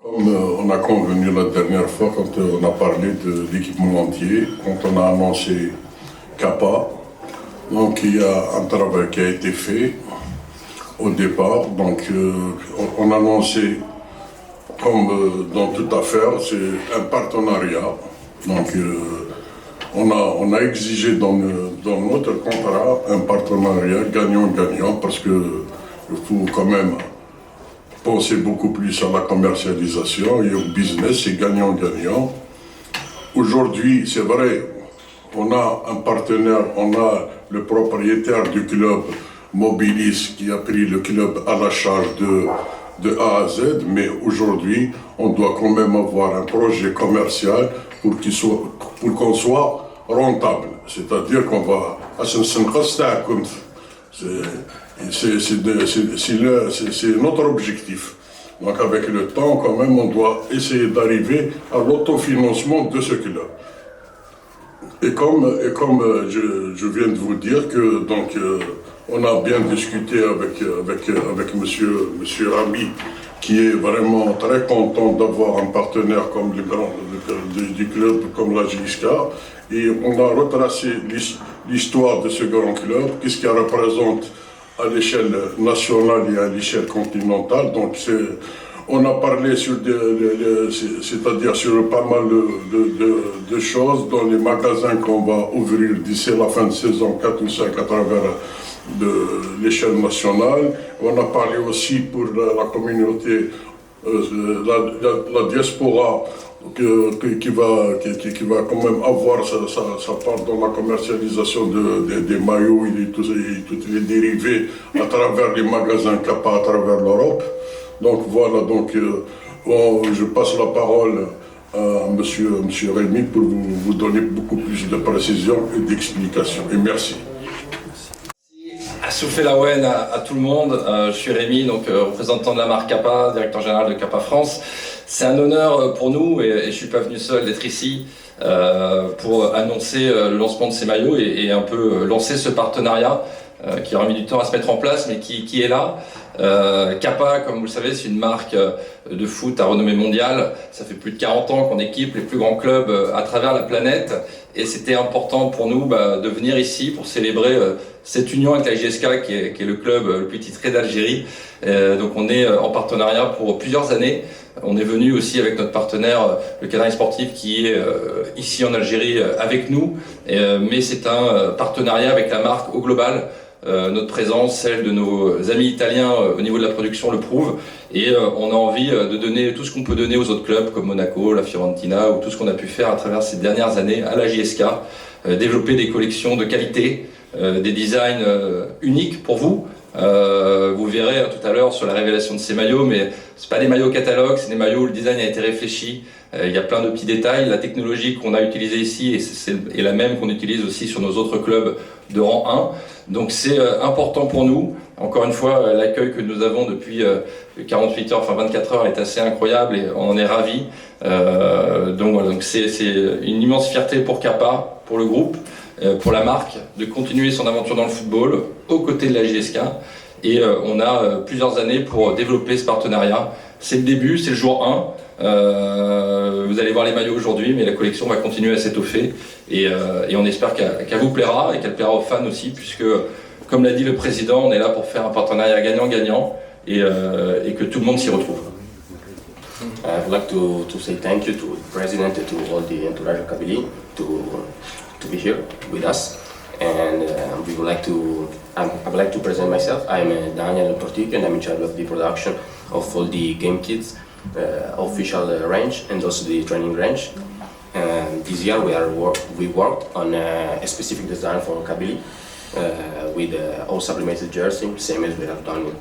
Comme on a convenu la dernière fois quand on a parlé de l'équipement entier, quand on a annoncé Kappa, donc il y a un travail qui a été fait au départ. Donc on a annoncé, comme dans toute affaire, c'est un partenariat. Donc on a exigé dans notre contrat un partenariat gagnant-gagnant parce que il faut quand même penser beaucoup plus à la commercialisation et au business, c'est gagnant-gagnant. Aujourd'hui, c'est vrai, on a un partenaire, on a le propriétaire du club Mobilis qui a pris le club à la charge de A à Z, mais aujourd'hui, on doit quand même avoir un projet commercial pour qu'on soit rentable. C'est-à-dire qu'on va... C'est notre objectif. Donc avec le temps, quand même, on doit essayer d'arriver à l'autofinancement de ce club. Et comme je viens de vous dire que donc on a bien discuté avec monsieur Rami, qui est vraiment très content d'avoir un partenaire comme du club comme la JSK, et on a retracé l'histoire de ce grand club, qu'est-ce qu'il représente à l'échelle nationale et à l'échelle continentale. Donc on a parlé c'est-à-dire sur pas mal de choses dans les magasins qu'on va ouvrir d'ici la fin de saison 4 ou 5 à travers l'échelle nationale. On a parlé aussi pour la communauté, la diaspora, qui va quand même avoir sa part dans la commercialisation des maillots et toutes les dérivés à travers les magasins Kappa à travers l'Europe. Donc voilà, je passe la parole à monsieur Rémi pour vous donner beaucoup plus de précisions et d'explications. Et merci. Soufflez la Wen à tout le monde. Je suis Rémi, donc représentant de la marque Kappa, directeur général de Kappa France. C'est un honneur pour nous, et je ne suis pas venu seul, d'être ici pour annoncer le lancement de ces maillots et un peu lancer ce partenariat qui aura mis du temps à se mettre en place, mais qui est là. Kappa, comme vous le savez, c'est une marque de foot à renommée mondiale. Ça fait plus de 40 ans qu'on équipe les plus grands clubs à travers la planète, et c'était important pour nous de venir ici pour célébrer cette union avec la JSK qui est le club le plus titré d'Algérie. Donc on est en partenariat pour plusieurs années. On est venu aussi avec notre partenaire, le Canaris Sportif, qui est ici en Algérie avec nous, mais c'est un partenariat avec la marque au global. Notre présence, celle de nos amis italiens au niveau de la production le prouve, et on a envie de donner tout ce qu'on peut donner aux autres clubs comme Monaco, la Fiorentina, ou tout ce qu'on a pu faire à travers ces dernières années à la JSK, développer des collections de qualité, des designs uniques pour vous. Vous verrez tout à l'heure sur la révélation de ces maillots, mais c'est pas des maillots catalogue, c'est des maillots où le design a été réfléchi. Il y a plein de petits détails. La technologie qu'on a utilisée ici est la même qu'on utilise aussi sur nos autres clubs de rang 1. Donc c'est important pour nous. Encore une fois, l'accueil que nous avons depuis 48 heures, enfin 24 heures, est assez incroyable et on en est ravis. Donc voilà, c'est une immense fierté pour Kappa, pour le groupe, pour la marque, de continuer son aventure dans le football aux côtés de la JSK. Et on a plusieurs années pour développer ce partenariat. C'est le début, c'est le jour 1. Vous allez voir les maillots aujourd'hui, mais la collection va continuer à s'étoffer. Et on espère qu'elle vous plaira et qu'elle plaira aux fans aussi, puisque, comme l'a dit le président, on est là pour faire un partenariat gagnant-gagnant et que tout le monde s'y retrouve. I would like to say thank you to the president, to all the entourage of Kabylie, to be here with us. And I would like to present myself. I'm Daniel Tortic, and I'm in charge of the production of all the game kits, official range, and also the training range. This year we worked on a specific design for Kabylie with all sublimated jersey, same as we have done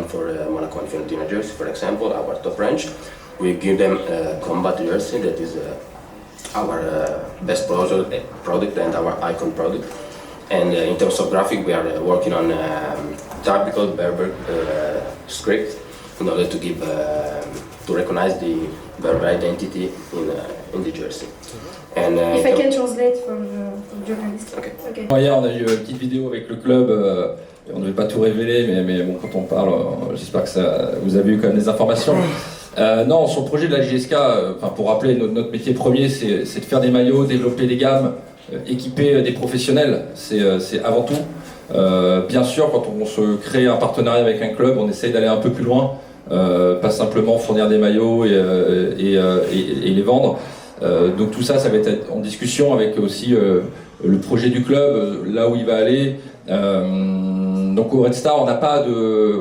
for Monaco and Fiorentina jersey, for example, our top range. We give them a combat jersey that is our best product and our icon product. And in terms of graphic, we are working on typical Berber script in order to give to recognize the Berber identity in the jersey. And if I can translate for journalist. Okay. Okay. Hier, on a eu une petite vidéo avec le club. On ne devait pas tout révéler, mais bon, quand on parle, j'espère que vous avez eu quand même des informations. Non, sur le projet de la JSK, pour rappeler, notre métier premier, c'est de faire des maillots, développer des gammes, équiper des professionnels, c'est avant tout. Bien sûr, quand on se crée un partenariat avec un club, on essaye d'aller un peu plus loin, pas simplement fournir des maillots et les vendre. Donc tout ça, ça va être en discussion avec aussi le projet du club, là où il va aller. Donc au Red Star, on n'a pas de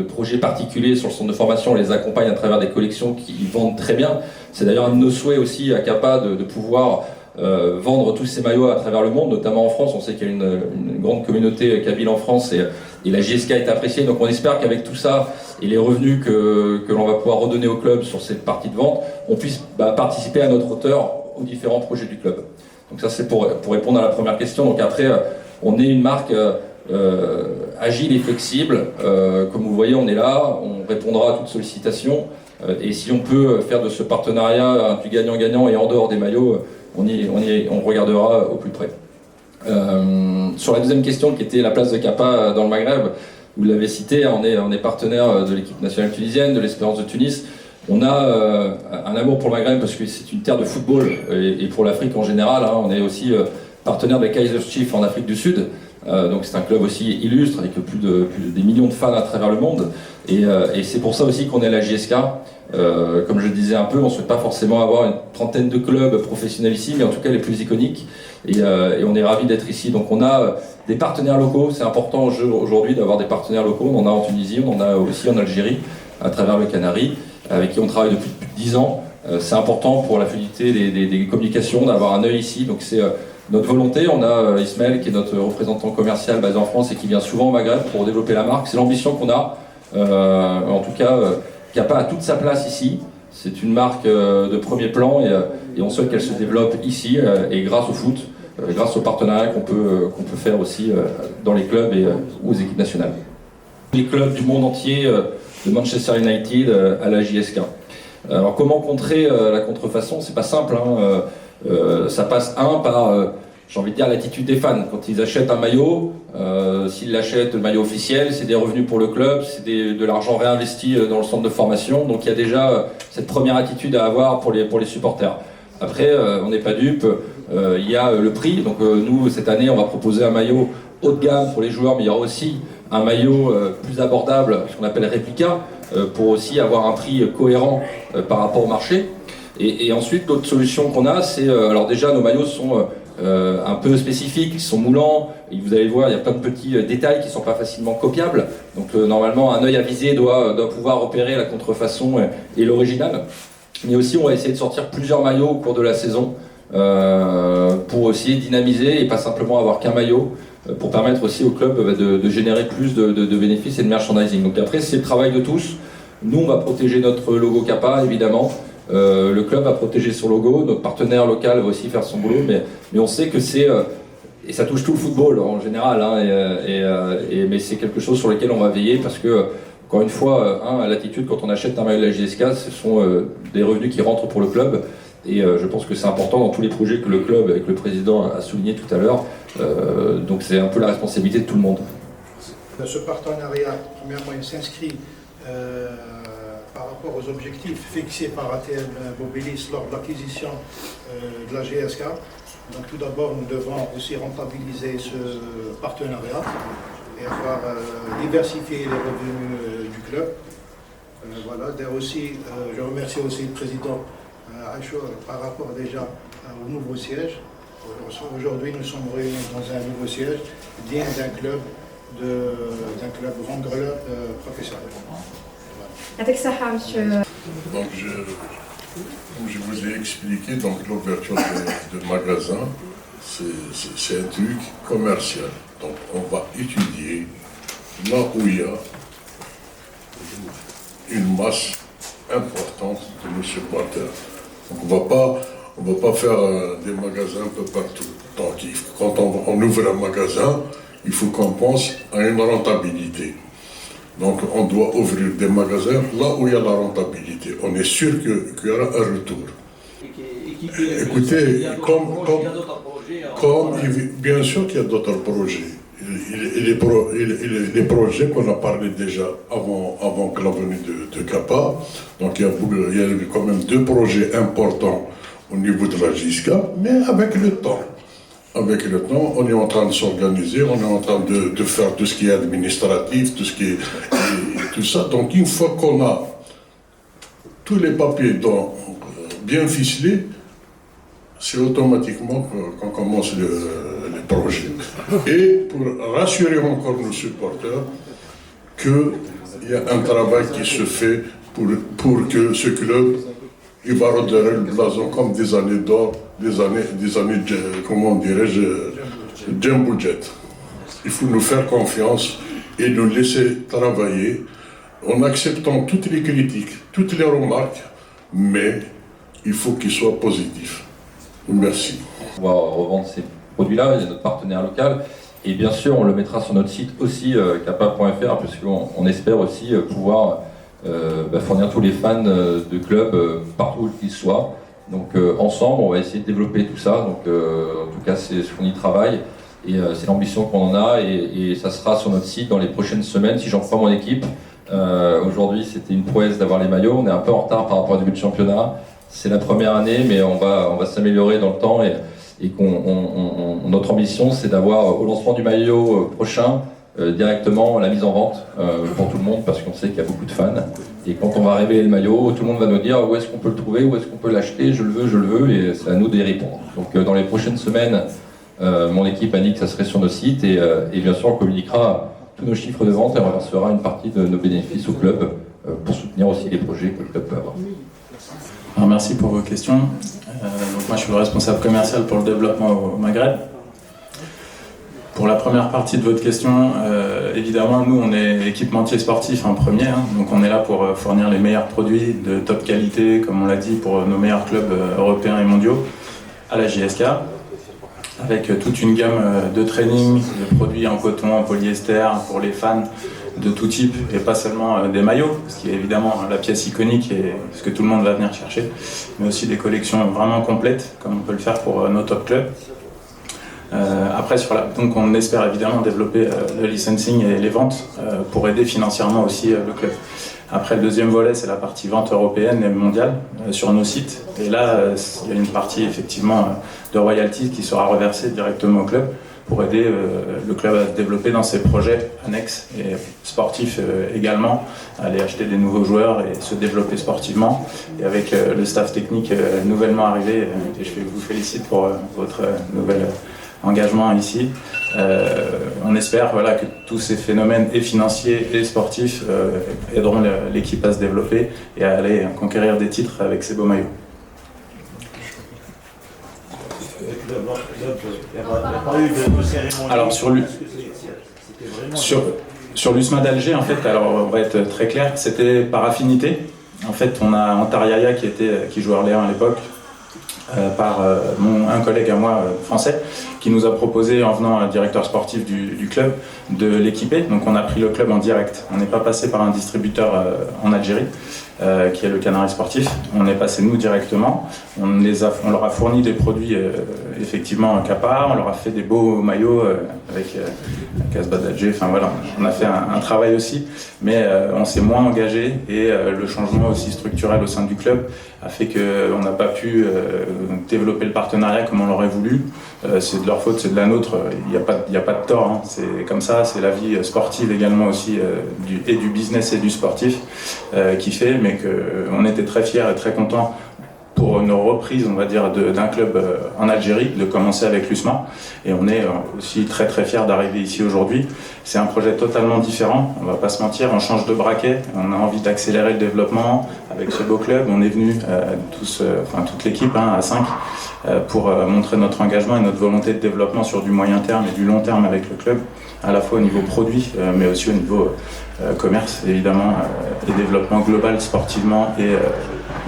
projet particulier sur le centre de formation. On les accompagne à travers des collections qui vendent très bien. C'est d'ailleurs un de nos souhaits aussi à Kappa de pouvoir vendre tous ces maillots à travers le monde, notamment en France. On sait qu'il y a une grande communauté kabyle en France et la JSK est appréciée. Donc on espère qu'avec tout ça et les revenus que l'on va pouvoir redonner au club sur cette partie de vente, on puisse participer à notre hauteur aux différents projets du club. Donc ça c'est pour répondre à la première question. Donc après, on est une marque agile et flexible. Comme vous voyez, on est là, on répondra à toute sollicitation. Et si on peut faire de ce partenariat du gagnant-gagnant et en dehors des maillots, on regardera au plus près. Sur la deuxième question qui était la place de Kappa dans le Maghreb, vous l'avez cité, on est partenaire de l'équipe nationale tunisienne, de l'Espérance de Tunis. On a un amour pour le Maghreb parce que c'est une terre de football et pour l'Afrique en général. On est aussi partenaire des Kaiser Chiefs en Afrique du Sud. Donc c'est un club aussi illustre avec plus des millions de fans à travers le monde. Et c'est pour ça aussi qu'on est à la JSK. Comme je le disais un peu, on ne souhaite pas forcément avoir une trentaine de clubs professionnels ici, mais en tout cas les plus iconiques. Et on est ravis d'être ici. Donc on a des partenaires locaux. C'est important aujourd'hui d'avoir des partenaires locaux. On en a en Tunisie, on en a aussi en Algérie, à travers le Canari, avec qui on travaille depuis plus de 10 ans. C'est important pour la fluidité des communications d'avoir un œil ici. Donc c'est notre volonté. On a Ismaël qui est notre représentant commercial basé en France et qui vient souvent au Maghreb pour développer la marque. C'est l'ambition qu'on a. En tout cas, Kappa a toute sa place ici. C'est une marque de premier plan et on souhaite qu'elle se développe ici et grâce au foot, grâce au partenariat qu'on peut faire aussi dans les clubs et aux équipes nationales. Les clubs du monde entier, de Manchester United à la JSK. Alors comment contrer la contrefaçon? C'est pas simple. Ça passe par, j'ai envie de dire, l'attitude des fans. Quand ils achètent un maillot, s'ils l'achètent le maillot officiel, c'est des revenus pour le club, c'est de l'argent réinvesti dans le centre de formation. Donc il y a déjà cette première attitude à avoir pour les supporters. Après, on n'est pas dupes, il y a le prix. Donc nous, cette année, on va proposer un maillot haut de gamme pour les joueurs, mais il y aura aussi un maillot plus abordable, ce qu'on appelle réplica, pour aussi avoir un prix cohérent par rapport au marché. Et ensuite, l'autre solution qu'on a, c'est... alors déjà, nos maillots sont un peu spécifiques, ils sont moulants, et vous allez voir, il y a plein de petits détails qui ne sont pas facilement copiables. Donc normalement, un œil avisé doit pouvoir repérer la contrefaçon et l'original. Mais aussi, on va essayer de sortir plusieurs maillots au cours de la saison pour aussi dynamiser et pas simplement avoir qu'un maillot, pour permettre aussi au club de générer plus de bénéfices et de merchandising. Donc après, c'est le travail de tous. Nous, on va protéger notre logo Kappa, évidemment. Le club va protéger son logo, notre partenaire local va aussi faire son boulot, mais on sait que c'est... et ça touche tout le football en général, mais c'est quelque chose sur lequel on va veiller parce que, encore une fois, à l'attitude, quand on achète un maillot de la JSK, ce sont des revenus qui rentrent pour le club. Et je pense que c'est important dans tous les projets que le club, avec le président, a souligné tout à l'heure. Donc c'est un peu la responsabilité de tout le monde. Ce partenariat, premièrement, il s'inscrit par rapport aux objectifs fixés par ATM Mobilis lors de l'acquisition de la GSK. Donc tout d'abord, nous devons aussi rentabiliser ce partenariat et avoir diversifié les revenus du club. Voilà. Je remercie aussi le président Achour par rapport déjà au nouveau siège. Aujourd'hui, nous sommes réunis dans un nouveau siège, digne d'un club vendeur professionnel. Donc, comme je vous ai expliqué, donc l'ouverture de magasin, c'est un truc commercial. Donc, on va étudier là où il y a une masse importante de nos supporters. Donc, on va pas faire des magasins un peu partout. Donc, quand on ouvre un magasin, il faut qu'on pense à une rentabilité. Donc on doit ouvrir des magasins là où il y a la rentabilité. On est sûr qu'il y aura un retour. Écoutez, bien sûr qu'il y a d'autres projets. les projets qu'on a parlé déjà avant que la venue de Kappa. Donc il y a quand même 2 projets importants au niveau de la JSK, mais avec le temps. Avec le temps, on est en train de s'organiser, on est en train de faire tout ce qui est administratif, tout ça. Donc une fois qu'on a tous les papiers bien ficelés, c'est automatiquement qu'on commence les projets. Et pour rassurer encore nos supporters qu'il y a un travail qui se fait pour que ce club il va redorer le blason comme des années d'or, des années, comment dirais-je, Jumbo Jet. Il faut nous faire confiance et nous laisser travailler en acceptant toutes les critiques, toutes les remarques, mais il faut qu'ils soient positifs. Merci. On va revendre ces produits-là, il y a notre partenaire local. Et bien sûr, on le mettra sur notre site aussi, kappa.fr, parce qu'on espère aussi pouvoir fournir tous les fans de clubs partout où qu'ils soient. Donc ensemble, on va essayer de développer tout ça. Donc en tout cas, c'est ce qu'on y travaille. Et c'est l'ambition qu'on en a. Et ça sera sur notre site dans les prochaines semaines, si j'en crois mon équipe. Aujourd'hui, c'était une prouesse d'avoir les maillots. On est un peu en retard par rapport au début de championnat. C'est la première année, mais on va s'améliorer dans le temps et notre ambition, c'est d'avoir au lancement du maillot prochain directement la mise en vente pour tout le monde, parce qu'on sait qu'il y a beaucoup de fans. Et quand on va révéler le maillot, tout le monde va nous dire où est-ce qu'on peut le trouver, où est-ce qu'on peut l'acheter, je le veux, et c'est à nous d'y répondre. Donc dans les prochaines semaines, mon équipe a dit que ça serait sur nos sites et bien sûr on communiquera tous nos chiffres de vente et on reversera une partie de nos bénéfices au club pour soutenir aussi les projets que le club peut avoir. Alors, merci pour vos questions. Donc moi je suis le responsable commercial pour le développement au Maghreb. Pour la première partie de votre question, évidemment nous on est équipementier sportif en premier, hein, donc on est là pour fournir les meilleurs produits de top qualité, comme on l'a dit, pour nos meilleurs clubs européens et mondiaux à la JSK, avec toute une gamme de training, de produits en coton, en polyester, pour les fans de tout type, et pas seulement des maillots, ce qui est évidemment la pièce iconique et ce que tout le monde va venir chercher, mais aussi des collections vraiment complètes, comme on peut le faire pour nos top clubs. Après, donc on espère évidemment développer le licensing et les ventes pour aider financièrement aussi le club. Après, le deuxième volet, c'est la partie vente européenne et mondiale sur nos sites. Et là, il y a une partie effectivement de royalties qui sera reversée directement au club pour aider le club à se développer dans ses projets annexes et sportifs également, à aller acheter des nouveaux joueurs et se développer sportivement. Et avec le staff technique nouvellement arrivé, et je vous félicite pour votre nouvel engagement ici. On espère que tous ces phénomènes et financiers et sportifs aideront l'équipe à se développer et à aller conquérir des titres avec ces beaux maillots. Alors sur l'USMA d'Alger, en fait, alors on va être très clair, c'était par affinité. En fait, on a Antar Yahya qui jouait à Orléans à l'époque, par un collègue à moi français qui nous a proposé, en venant directeur sportif du club, de l'équiper. Donc on a pris le club en direct. On n'est pas passé par un distributeur en Algérie, qui est le Canari Sportif. On est passé nous directement. On leur a fourni des produits effectivement Kappa. On leur a fait des beaux maillots avec Casbah d'Alger. Enfin voilà, on a fait un travail aussi, mais on s'est moins engagé et le changement aussi structurel au sein du club a fait qu'on n'a pas pu développer le partenariat comme on l'aurait voulu. C'est de leur faute, c'est de la nôtre, il n'y a pas de tort, hein. C'est comme ça, c'est la vie sportive également aussi, et du business et du sportif qui fait, mais qu'on était très fiers et très contents pour nos reprises, on va dire, d'un club en Algérie, de commencer avec l'USMA. Et on est aussi très très fiers d'arriver ici aujourd'hui. C'est un projet totalement différent, on va pas se mentir, on change de braquet, on a envie d'accélérer le développement avec ce beau club. On est venu toute l'équipe, à 5, pour montrer notre engagement et notre volonté de développement sur du moyen terme et du long terme avec le club, à la fois au niveau produit, mais aussi au niveau commerce, évidemment, et développement global sportivement et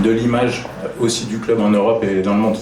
de l'image aussi du club en Europe et dans le monde.